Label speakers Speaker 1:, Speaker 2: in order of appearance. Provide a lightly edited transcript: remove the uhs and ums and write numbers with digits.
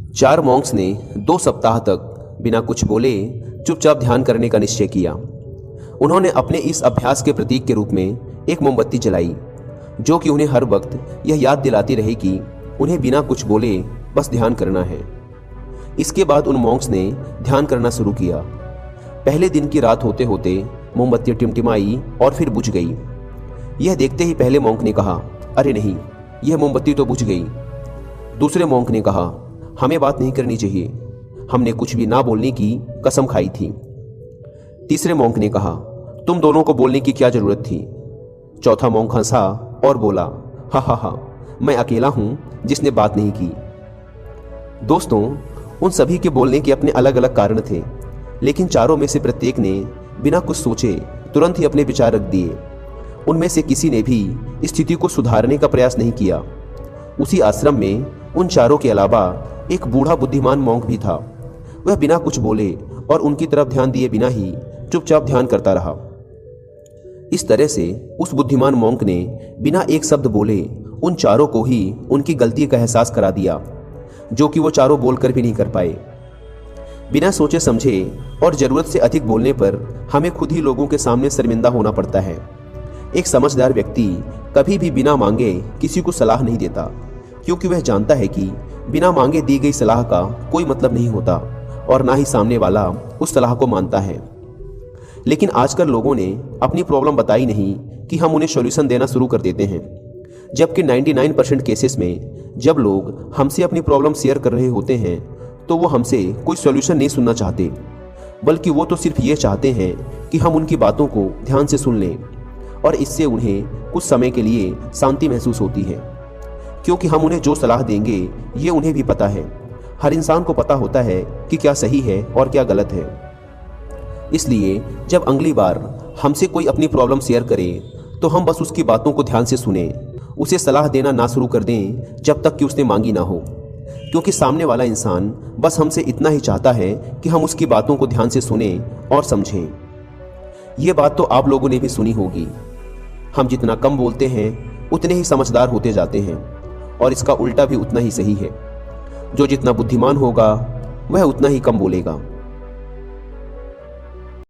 Speaker 1: 4 Monks ने 2 सप्ताह तक बिना कुछ बोले चुपचाप ध्यान करने का निश्चय किया। उन्होंने अपने इस अभ्यास के प्रतीक के रूप में एक मोमबत्ती जलाई, जो कि उन्हें हर वक्त यह याद दिलाती रही कि उन्हें बिना कुछ बोले बस ध्यान करना है। इसके बाद उन मॉन्क्स ने ध्यान करना शुरू किया। पहले दिन की रात होते होते मोमबत्ती टिमटिमाई और फिर बुझ गई। यह देखते ही पहले मॉन्क ने कहा, अरे नहीं, यह मोमबत्ती तो बुझ गई। दूसरे मॉन्क ने कहा, हमें बात नहीं करनी चाहिए, हमने कुछ भी ना बोलने की कसम खाई थी। तीसरे मॉन्क ने कहा, तुम दोनों को बोलने की क्या जरूरत थी। चौथा मॉन्क हंसा और बोला, हा हा हा, मैं अकेला हूं जिसने बात नहीं की। दोस्तों, उन सभी के बोलने के अपने अलग अलग कारण थे, लेकिन चारों में से प्रत्येक ने बिना कुछ सोचे तुरंत ही अपने विचार रख दिए। उनमें से किसी ने भी स्थिति को सुधारने का प्रयास नहीं किया। उसी आश्रम में उन चारों के अलावा एक बूढ़ा बुद्धिमान मॉन्क भी था। वह बिना कुछ बोले और उनकी तरफ ध्यान दिए बिना ही चुपचाप ध्यान करता रहा। इस तरह से उस बुद्धिमान मॉन्क ने बिना एक शब्द बोले उन चारों को ही उनकी गलती का एहसास करा दिया, जो कि वो चारों बोलकर भी नहीं कर पाए। बिना सोचे समझे और जरूरत से अधिक बोलने पर हमें खुद ही लोगों के सामने शर्मिंदा होना पड़ता है। एक समझदार व्यक्ति कभी भी बिना मांगे किसी को सलाह नहीं देता, क्योंकि वह जानता है कि बिना मांगे दी गई सलाह का कोई मतलब नहीं होता और ना ही सामने वाला उस सलाह को मानता है। लेकिन आजकल लोगों ने अपनी प्रॉब्लम बताई नहीं कि हम उन्हें सॉल्यूशन देना शुरू कर देते हैं, जबकि 99% केसेस में जब लोग हमसे अपनी प्रॉब्लम शेयर कर रहे होते हैं तो वो हमसे कोई सॉल्यूशन नहीं सुनना चाहते, बल्कि वो तो सिर्फ ये चाहते हैं कि हम उनकी बातों को ध्यान से सुन लें, और इससे उन्हें कुछ समय के लिए शांति महसूस होती है। क्योंकि हम उन्हें जो सलाह देंगे ये उन्हें भी पता है। हर इंसान को पता होता है कि क्या सही है और क्या गलत है। इसलिए जब अगली बार हमसे कोई अपनी प्रॉब्लम शेयर करे तो हम बस उसकी बातों को ध्यान से सुने, उसे सलाह देना ना शुरू कर दें जब तक कि उसने मांगी ना हो। क्योंकि सामने वाला इंसान बस हमसे इतना ही चाहता है कि हम उसकी बातों को ध्यान से सुने और समझें। ये बात तो आप लोगों ने भी सुनी होगी, हम जितना कम बोलते हैं उतने ही समझदार होते जाते हैं, और इसका उल्टा भी उतना ही सही है। जो जितना बुद्धिमान होगा वह उतना ही कम बोलेगा।